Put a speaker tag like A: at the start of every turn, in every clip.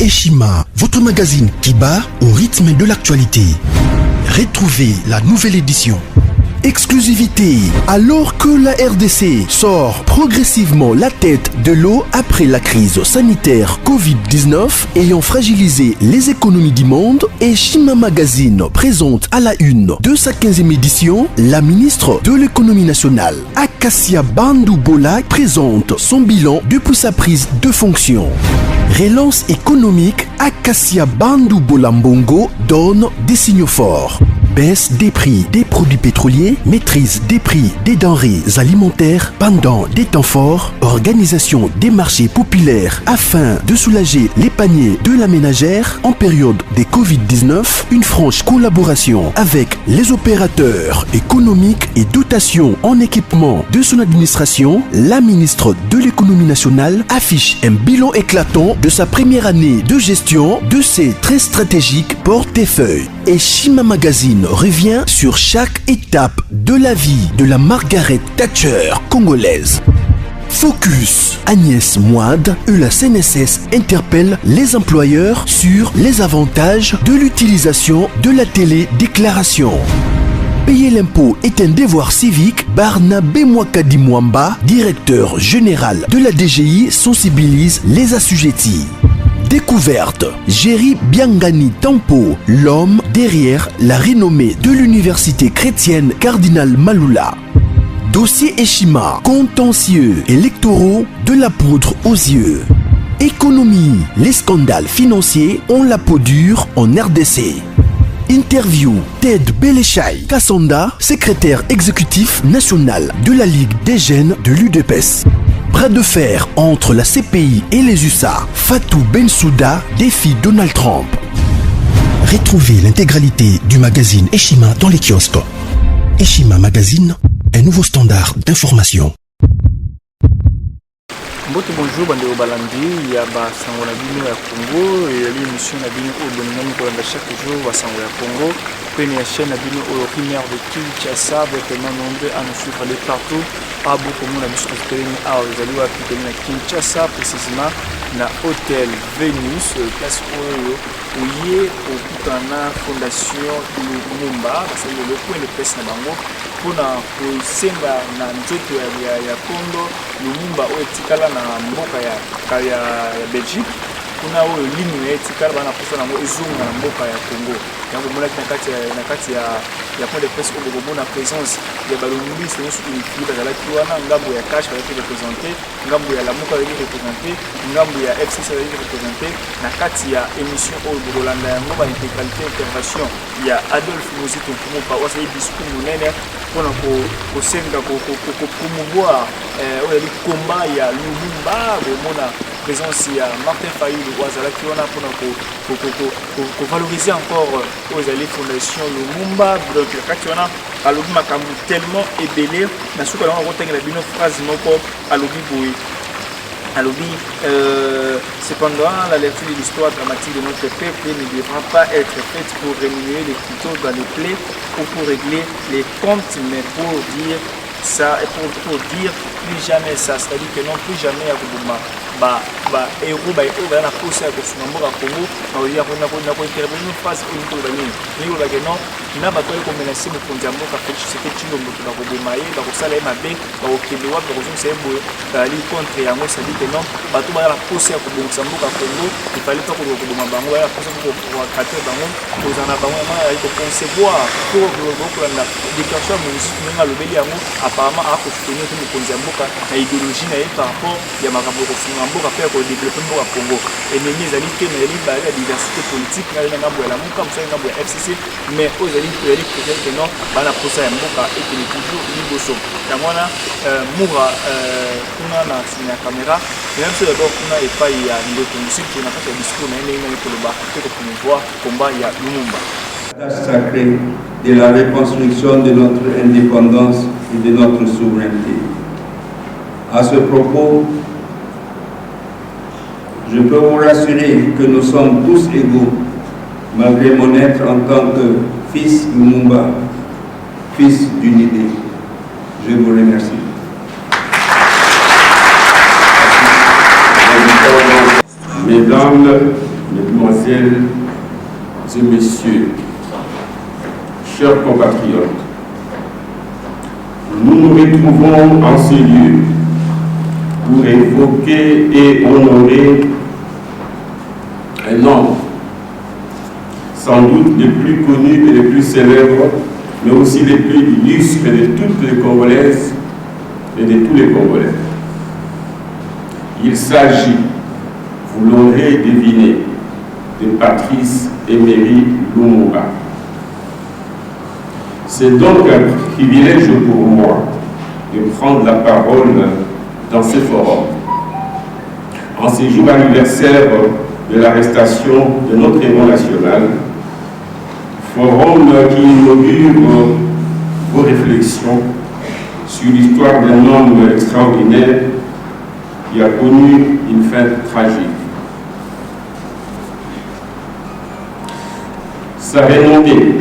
A: Eshima, votre magazine qui bat au rythme de l'actualité. Retrouvez la nouvelle édition. Exclusivité, alors que la RDC sort progressivement la tête de l'eau après la crise sanitaire Covid-19 ayant fragilisé les économies du monde, Eshima Magazine présente à la une de sa 15e édition la ministre de l'économie nationale, Acacia Bandou-Bola, présente son bilan depuis sa prise de fonction. Relance économique, Acacia Bandou-Bola Mbongo donne des signaux forts. Baisse des prix des produits pétroliers, maîtrise des prix des denrées alimentaires pendant des temps forts, organisation des marchés populaires afin de soulager les paniers de la ménagère en période de Covid-19, une franche collaboration avec les opérateurs économiques et dotation en équipement de son administration, la ministre de l'économie nationale affiche un bilan éclatant de sa première année de gestion de ses très stratégiques portefeuilles. Eshima Magazine revient sur chaque étape de la vie de la Margaret Thatcher congolaise. Focus, Agnès Moide et la CNSS interpellent les employeurs sur les avantages de l'utilisation de la télédéclaration. Payer l'impôt est un devoir civique. Barnabé Mwakadi Mwamba, directeur général de la DGI, sensibilise les assujettis. Découverte, Jerry Biangani Tampo, l'homme derrière la renommée de l'université chrétienne Cardinal Malula. Dossier Eshima, contentieux électoraux de la poudre aux yeux. Économie, les scandales financiers ont la peau dure en RDC. Interview, Ted Belechai Kassonda, secrétaire exécutif national de la Ligue des jeunes de l'UDPS. Bras de fer entre la CPI et les USA. Fatou Bensouda défie Donald Trump. Retrouvez l'intégralité du magazine Eshima dans les kiosques. Eshima Magazine, un nouveau standard d'information.
B: Bonjour, bande balandi, ya ba sango na bino ya Congo, et l'émission na bino au bonhomme pour chaque jour wa sango ya Congo. Prenez la chaîne na bino au primaire de Kinshasa, vous êtes tellement nombreux à nous suivre de partout. À beaucoup de monde a mis sur le à Ozali wa à Kinshasa, précisément na hôtel Venus, place où y est au Butana Fondation Lumumba, parce que le point de presse na bango pour kusenga na nzoto ya Congo Lumumba o etikala na mboka ya Belgique kuna oyo ligne etikala bana posa na ezunga na mboka ya Congo yango mona na kati ya point de presse au bomona présence ya balombi c'est une équipe bazala kiwana ngambo ya cash va être représenté ngambo ya lamuka va être représenté ngambo ya FCC va être représenté na kati ya émission au Rolanda yango ba intégralité intervention ya Adolphe Mozito Kumupa wa sai discours monene pour kosenga promouvoir le combat ya Lumumba bomona présence ya Martin Fayulu wazala kiwana pour valoriser encore aux alliés fondation Lumumba donc katiwana alobi makambo tellement ébélé na suka na kotenga bino phrase moko alobi boy alobi cependant la lecture de l'histoire dramatique de notre peuple ne devra pas être faite pour rémunérer les couteaux dans les plaies ou pour régler les comptes mais pour dire ça et pour dire plus jamais ça, c'est-à-dire que non plus jamais à Koubouma héros na posa ya kosunga mboka Congo na intervenir une phase une pour bani ni ko bageno na bato ko menacer mokonzi ya mboka Félix Tshisekedi Tshilombo ba ko boma ye ba ko sala ye mabe ba ko kende wa ba ko zonga sebo ali contre yango c'est-à-dire que non bato ba la posa ya kobongisa mboka Congo il fallait pas ko boma bango ya posa ko krater bango kozana bango ya ko concevoir pour kolanda déclaration munga lobeli yango apparemment a ko soutenir mokonzi ya mboka na idéologie na ye par rapport ya makambo ko funga mboka pe ko développer mboka Congo ennemi ezali te na eli ba la diversité politique na ngambo ya lamuka mso ngambo ya FCC mais ozali peut-être que non bana posa ya mboka et que toujours liboso kamwana mura kuna na sina caméra même si d'abord kuna et pas ya ndeko musique na kata discours na ene na koloba pour promouvoir combat ya Lumumba.
C: La tâche sacrée de la reconstruction de notre indépendance et de notre souveraineté. À ce propos, je peux vous rassurer que nous sommes tous égaux, malgré mon être en tant que fils Lumumba, fils d'une idée. Je vous remercie.
D: Mesdames, Mesdemoiselles et Messieurs, chers compatriotes, nous nous retrouvons en ce lieu pour évoquer et honorer un homme, sans doute les plus connus et les plus célèbres, mais aussi les plus illustres de toutes les Congolaises et de tous les Congolais. Il s'agit, vous l'aurez deviné, de Patrice Emery Lumumba. C'est donc un privilège pour moi de prendre la parole dans ce forum, en ce jour anniversaire de l'arrestation de notre héros national, forum qui inaugure vos réflexions sur l'histoire d'un homme extraordinaire qui a connu une fin tragique. Sa renommée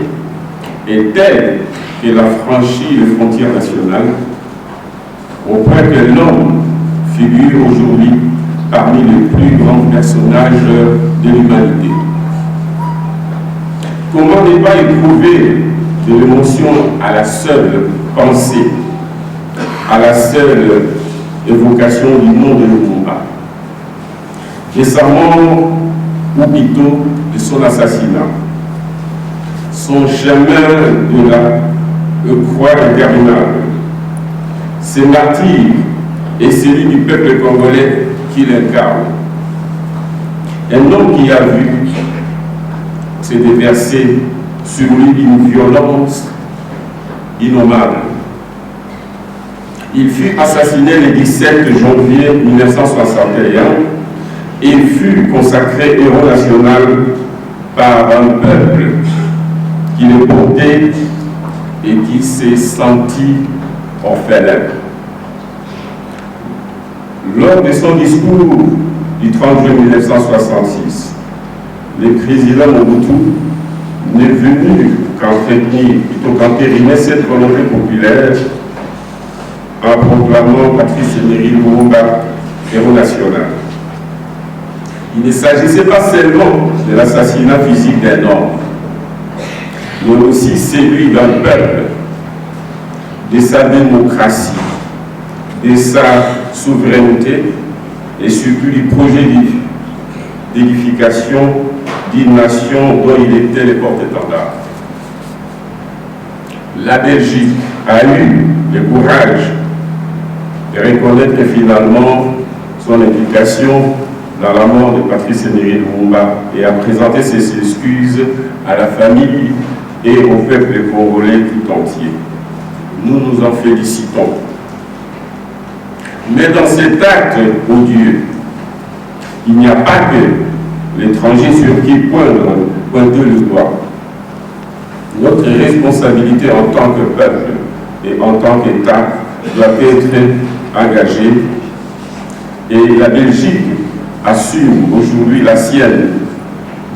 D: est telle qu'elle a franchi les frontières nationales, au point que l'homme figure aujourd'hui parmi les plus grands personnages de l'humanité. Comment ne pas éprouver de l'émotion à la seule pensée, à la seule évocation du nom de Lumumba, de sa mort ou plutôt de son assassinat, son chemin de la croix interminable, ses martyrs et celui du peuple congolais qu'il incarne. Un homme qui a vu se déverser sur lui une violence innommable. Il fut assassiné le 17 janvier 1961 et fut consacré héros national par un peuple qui le portait et qui s'est senti orphelin. Lors de son discours du 30 juin 1966, le président Mobutu n'est venu qu'entériner cette volonté populaire en proclamant Patrice Emery Lumumba héros national. Il ne s'agissait pas seulement de l'assassinat physique d'un homme, mais aussi celui d'un peuple, de sa démocratie, de sa souveraineté et surtout du projet d'édification d'une nation dont il était le porte-étendard. La Belgique a eu le courage de reconnaître finalement son implication dans la mort de Patrice Emery Lumumba et a présenté ses excuses à la famille et au peuple congolais tout entier. Nous nous en félicitons. Mais dans cet acte odieux, il n'y a pas que l'étranger sur qui pointe le doigt. Notre responsabilité en tant que peuple et en tant qu'État doit être engagée et la Belgique assume aujourd'hui la sienne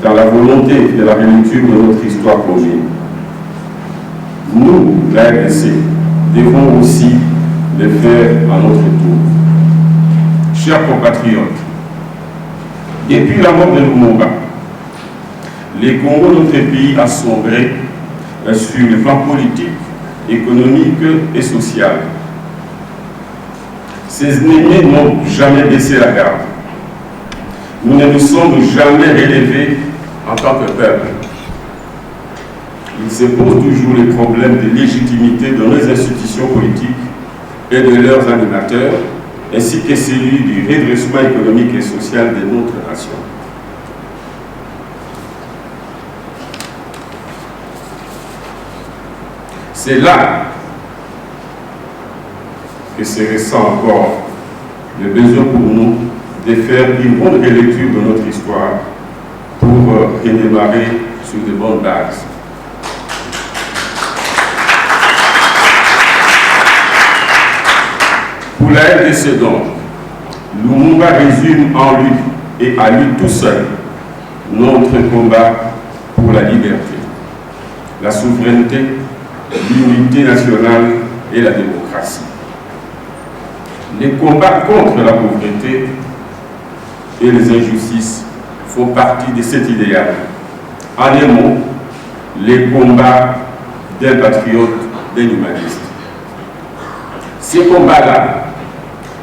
D: dans la volonté de la relecture de notre histoire commune. Nous, la RDC, devons aussi le faire à notre tour. Chers compatriotes, depuis la mort de Lumumba, le Congo, notre pays, a sombré sur le plan politique, économique et social. Ses ennemis n'ont jamais baissé la garde. Nous ne nous sommes jamais relevés en tant que peuple. Il se pose toujours les problèmes de légitimité de nos institutions politiques et de leurs animateurs, ainsi que celui du redressement économique et social de notre nation. C'est là que se ressent encore le besoin pour nous de faire une bonne relecture de notre histoire pour redémarrer sur de bonnes bases. Pour la RDC donc, Lumumba résume en lui et à lui tout seul notre combat pour la liberté, la souveraineté, l'unité nationale et la démocratie. Les combats contre la pauvreté et les injustices font partie de cet idéal. En un mot, les combats d'un patriote, d'un humaniste. Ce combat-là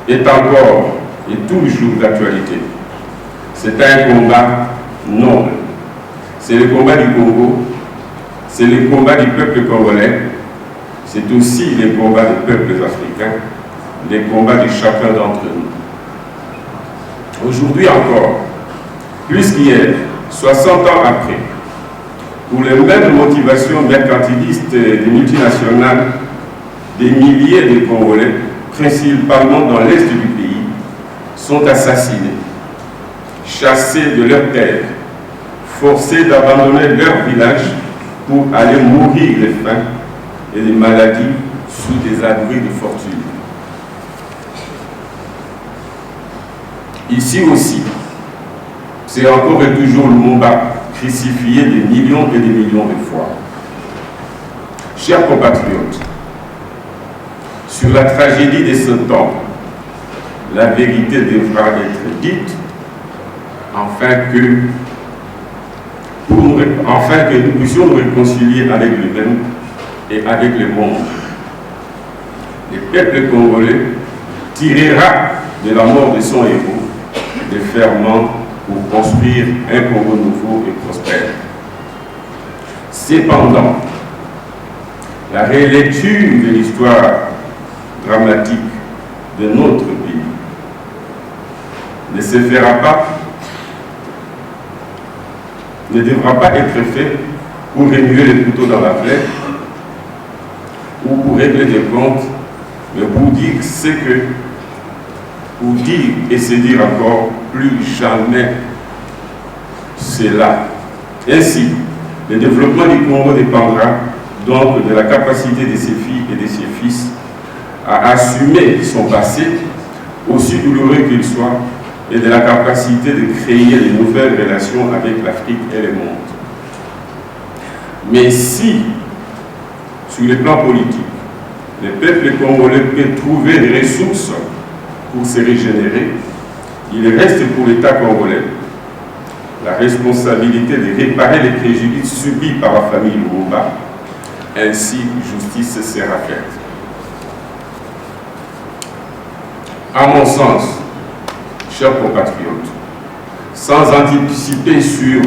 D: est encore et toujours d'actualité. C'est un combat noble. C'est le combat du Congo, c'est le combat du peuple congolais, c'est aussi le combat des peuples africains, le combat de chacun d'entre nous. Aujourd'hui encore, plus qu'hier, 60 ans après, pour les mêmes motivations mercantilistes des multinationales, des milliers de Congolais, principalement dans l'est du pays, sont assassinés, chassés de leurs terres, forcés d'abandonner leur village pour aller mourir de faim et de maladies sous des abris de fortune. Ici aussi, c'est encore et toujours Lumumba crucifié des millions et des millions de fois. Chers compatriotes, sur la tragédie de ce temps, la vérité devra être dite afin que nous puissions nous réconcilier avec nous-mêmes et avec le monde. Le peuple congolais tirera de la mort de son héros des ferments pour construire un Congo nouveau et prospère. Cependant, la relecture de l'histoire dramatique de notre pays ne se fera pas, ne devra pas être fait pour remuer le couteau dans la plaie ou pour régler des comptes, mais pour dire ce que, pour dire et se dire encore plus jamais cela. Ainsi, le développement du Congo dépendra donc de la capacité de ses filles et de ses fils à assumer son passé, aussi douloureux qu'il soit, et de la capacité de créer de nouvelles relations avec l'Afrique et le monde. Mais si, sur le plan politique, le peuple congolais peut trouver des ressources pour se régénérer, il reste pour l'État congolais la responsabilité de réparer les préjudices subis par la famille Lumumba. Ainsi, justice sera faite. À mon sens, chers compatriotes, sans anticiper sur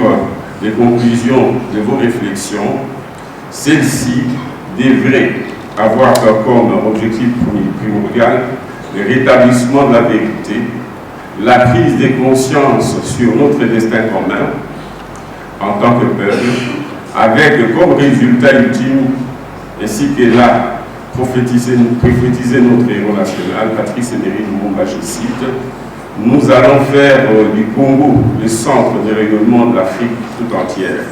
D: les conclusions de vos réflexions, celles-ci devraient avoir comme objectif primordial le rétablissement de la vérité, la prise de conscience sur notre destin commun en tant que peuple, avec comme résultat ultime, ainsi que l'a prophétisé notre héros national, Patrice Emery Lumumba, je cite, nous allons faire du Congo le centre de rayonnement de l'Afrique tout entière.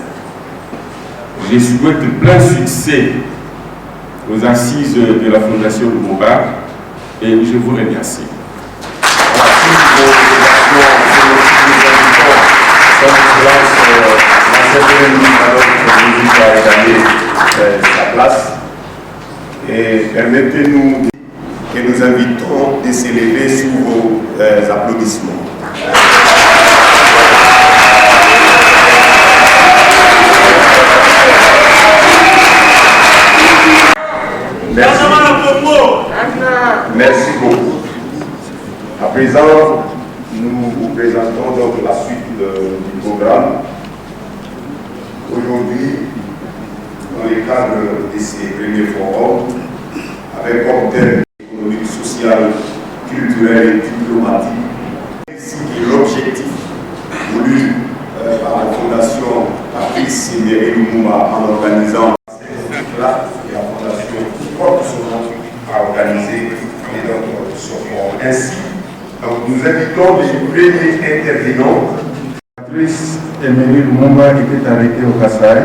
D: Je souhaite plein succès aux assises de la Fondation Lumumba et je vous remercie.
E: Sa place et permettez-nous que nous invitons de s'élever sous vos applaudissements. Merci. Merci beaucoup. À présent, nous vous présentons donc la suite du programme. Aujourd'hui, dans le cadre de ces premiers forums, avec comme thème économique, social, culturel et diplomatique, ainsi que l'objectif voulu par la Fondation Patrice Emery Lumumba en organisant là, et la Fondation qui porte son nom à organiser et donc ce forum. Ainsi, donc, nous invitons les premiers intervenants.
F: Patrice Emery Lumumba était arrêté au Kasaï,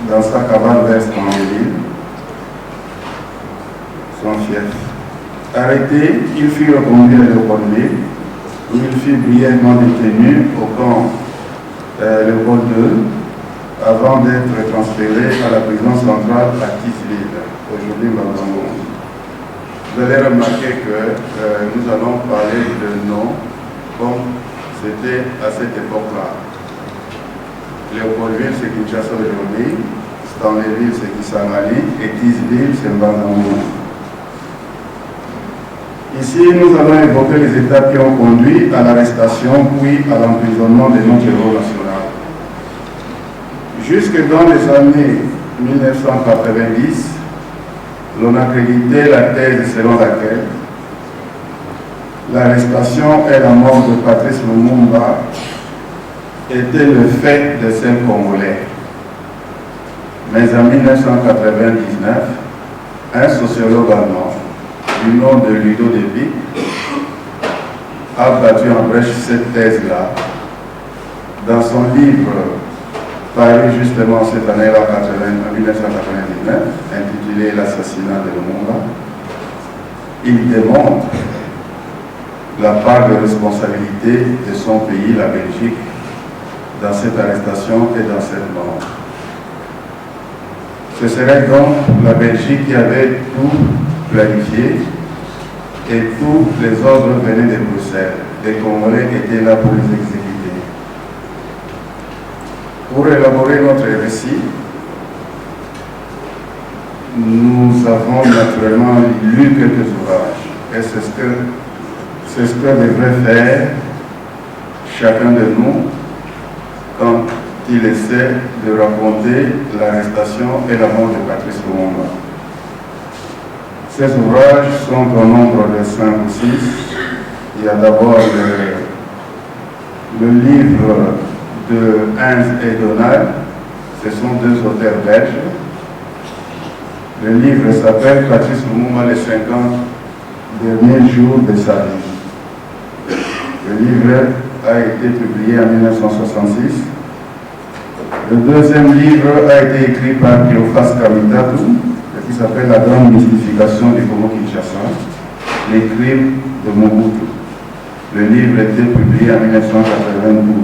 F: dans sa cabane vers Saint-Méry, son fief. Arrêté, il fut reconduit à Léopoldville, où il fut brièvement détenu au camp Léopold II, avant d'être transféré à la prison centrale à Tisville, aujourd'hui Magango. Vous allez remarquer que nous allons parler de noms comme C'était à cette époque-là. Léopoldville, c'est Kinshasa aujourd'hui. Stanleyville, c'est Kisangani. Et Tisville, c'est Mbazamou. Ici, nous allons évoquer les étapes qui ont conduit à l'arrestation puis à l'emprisonnement de notre héros national. Jusque dans les années 1990, l'on a crédité la thèse selon laquelle l'arrestation et la mort de Patrice Lumumba étaient le fait de ces Congolais. Mais en 1999, un sociologue allemand du nom de Ludo de Vic a battu en brèche cette thèse-là dans son livre paru justement cette année-là, en 1999, intitulé L'assassinat de Lumumba. Il démontre la part de responsabilité de son pays, la Belgique, dans cette arrestation et dans cette mort. Ce serait donc la Belgique qui avait tout planifié et tous les ordres venaient de Bruxelles. Les Congolais étaient là pour les exécuter. Pour élaborer notre récit, nous avons naturellement lu quelques ouvrages et c'est ce que devrait faire chacun de nous quand il essaie de raconter l'arrestation et la mort de Patrice Lumumba. Ces ouvrages sont au nombre de 5 ou 6. Il y a d'abord le livre de Heinz et Donald, ce sont 2 auteurs belges. Le livre s'appelle Patrice Lumumba, les 50 derniers jours de sa vie. Le livre a été publié en 1966. Le deuxième livre a été écrit par Cléophas Kamitatu, qui s'appelle La grande mystification du Congo-Kinshasa, les crimes de Mobutu. Le livre a été publié en 1992.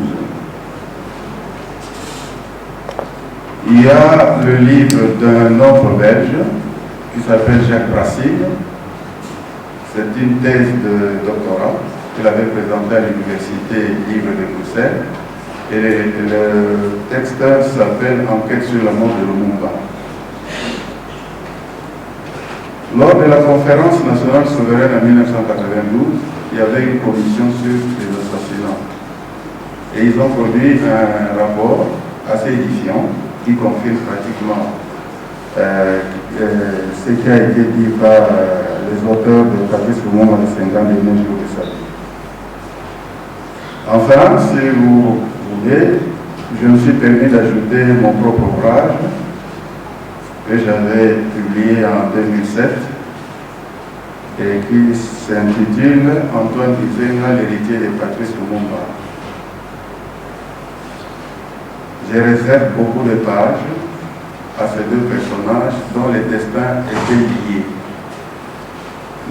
F: Il y a le livre d'un autre Belge qui s'appelle Jacques Brassig. C'est une thèse de doctorat qu'il avait présentée à l'Université libre de Bruxelles. Et le texte s'appelle Enquête sur la mort de Lumumba. Lors de la conférence nationale souveraine en 1992, il y avait une commission sur les assassinats. Et ils ont produit un rapport assez édifiant qui confirme pratiquement ce qui a été dit par les auteurs de Patrice Lumumba de 50 derniers jours de sa vie. Enfin, si vous voulez, je me suis permis d'ajouter mon propre ouvrage que j'avais publié en 2007 et qui s'intitule Antoine Gizenga, l'héritier de Patrice Lumumba. Je réserve beaucoup de pages à ces 2 personnages dont les destins étaient liés.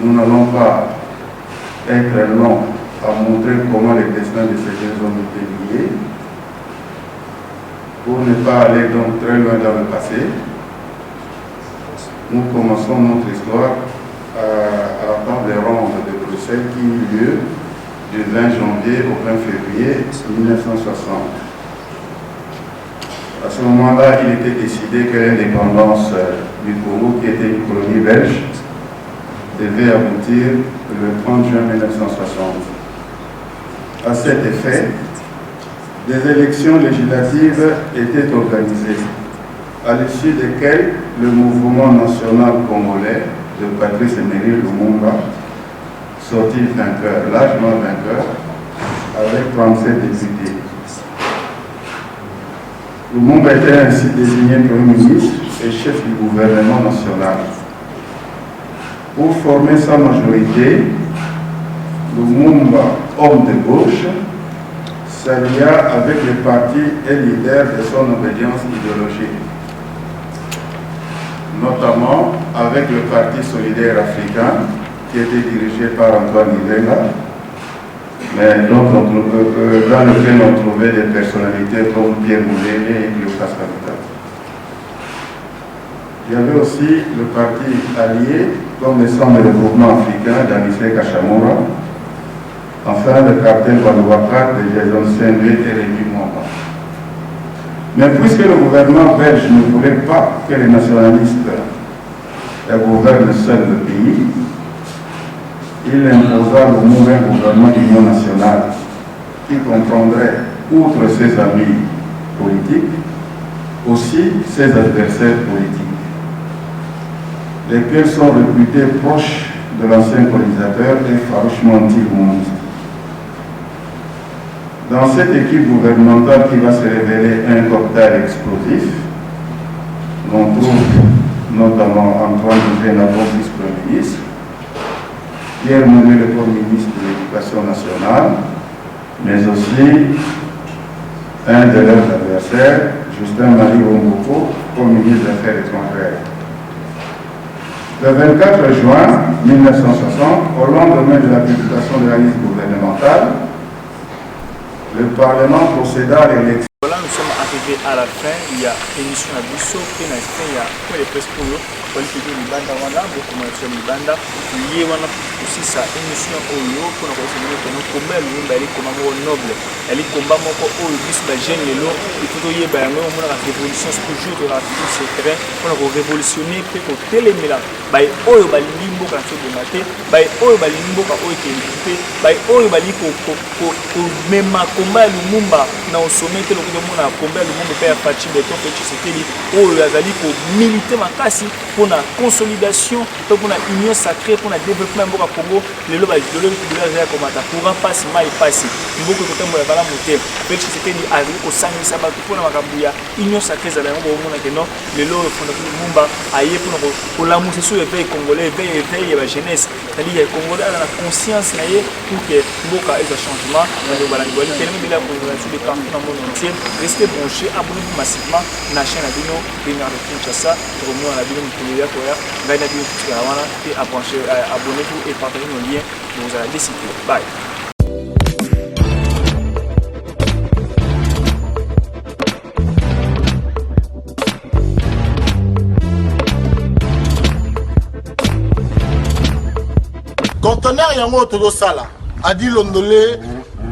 F: Nous n'allons pas être longs à montrer comment les destins de ces 2 hommes étaient liés, pour ne pas aller donc très loin dans le passé. Nous commençons notre histoire à la table ronde de Bruxelles qui eut lieu du 20 janvier au 20 février 1960. À ce moment-là, il était décidé que l'indépendance du Congo, qui était une colonie belge, devait aboutir le 30 juin 1960. À cet effet, des élections législatives étaient organisées, à l'issue desquelles le mouvement national congolais de Patrice Emery Lumumba sortit vainqueur, largement vainqueur, avec 37 députés. Lumumba était ainsi désigné Premier ministre et chef du gouvernement national. Pour former sa majorité, Lumumba, homme de gauche, s'allia avec les partis et leaders de son obédience idéologique, notamment avec le Parti solidaire africain, qui était dirigé par Antoine Gizenga, mais dans lequel on trouvait des personnalités comme Pierre Moulele et Cléophas Kamitatu. Il y avait aussi le parti allié, comme le Centre de développement africain d'Anicet Kachamura, Enfin, le cartel Walloua-Prat des anciens et Rémi Mwamba. Mais puisque le gouvernement belge ne voulait pas que les nationalistes gouvernent seul le pays, il imposa le nouvel gouvernement d'union nationale qui comprendrait, outre ses amis politiques, aussi ses adversaires politiques, lesquels sont réputés proches de l'ancien colonisateur et farouchement anti-communistes. Dans cette équipe gouvernementale qui va se révéler un cocktail explosif, on trouve notamment Antoine Duvernay, vice-premier ministre, Pierre Mounier, le premier ministre de l'Éducation nationale, mais aussi un de leurs adversaires, Justin-Marie Wongoko, comme ministre des Affaires étrangères. Le 24 juin 1960, au lendemain de la publication de la liste gouvernementale, le Parlement procéda à l'élection.
B: Voilà, nous sommes arrivés à la fin. Il y a émission à Bissau, puis il y a les presque pour eux. Pour les pays Libanda, beaucoup de gens Libanda. Il y a aussi sa émission au Yo, pour nous retrouver que nous combat le monde, elle est comme un noble. Elle est comme un mot au bis, la gêne et l'eau. Il faut y avoir une révolution toujours de la vie sur le terrain. Pour révolutionner, pour téléméla. By oyo bali limbo quand tu maté, by oyo bali limbo quand oyo qui by oyo bali ko même combat Lumumba na au sommet que le monde a combat Lumumba père Fachi Beton Petit Sekeli oyo azali ko militer makasi pour la consolidation, pour la union sacrée, pour le développement du Congo, le lobby de l'Union comme ça pour un passe mal passé. Beaucoup de temps pour la monter. Petit Sekeli a vu au sang ça va pour la Makambuya, union sacrée ça va au monde que non, le lobby fond Lumumba aille pour la mousser éveil congolais, éveil la jeunesse, c'est-à-dire les Congolais ont la conscience pour que Mboka ait un changement dans le Balangoali. Tellement de la population de partout dans le monde entier. Restez branchés, abonnez-vous massivement à la chaîne Abino, Premier de Kinshasa, pour moi la vidéo de Koya, et abonnez-vous et partagez nos liens pour vous aller décider. Bye.
G: Conteneur yango todo sala adi londolé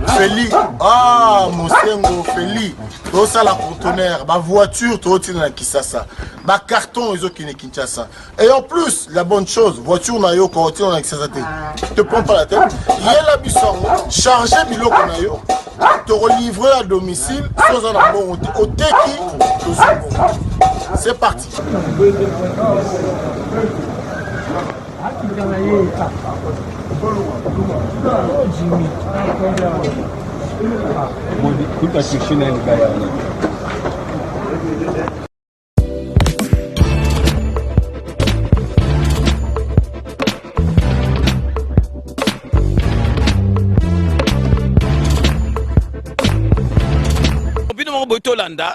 G: Feli Mosengo Feli to sala conteneur ba voiture to tina na Kisasa ba carton ezo kine Kinshasa et en plus la bonne chose voiture na yo ko tina na Kisasa te prends pas la tête il y a la bisango charger biloko na yo te relivrer à domicile sans un bon au teki to c'est parti.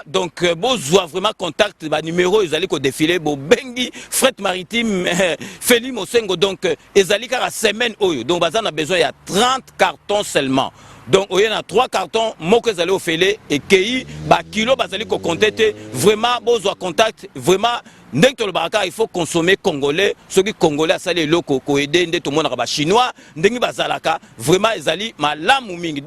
H: Donc, besoin vraiment contact, numéro, ils allaient défiler, bengi, fret maritime, Feli Mosengo, donc, ils allaient à la semaine, donc, on a besoin, il y a 30 cartons seulement. Donc, il y a 3 cartons, moi que vous allez au Félé, et qui, kilo, vous allez contacter, vraiment, besoin contact, vraiment, il faut consommer congolais, ceux qui congolais, ça les locaux, aider tout le monde chinois, vraiment, ils allaient, ma lame ou mingi.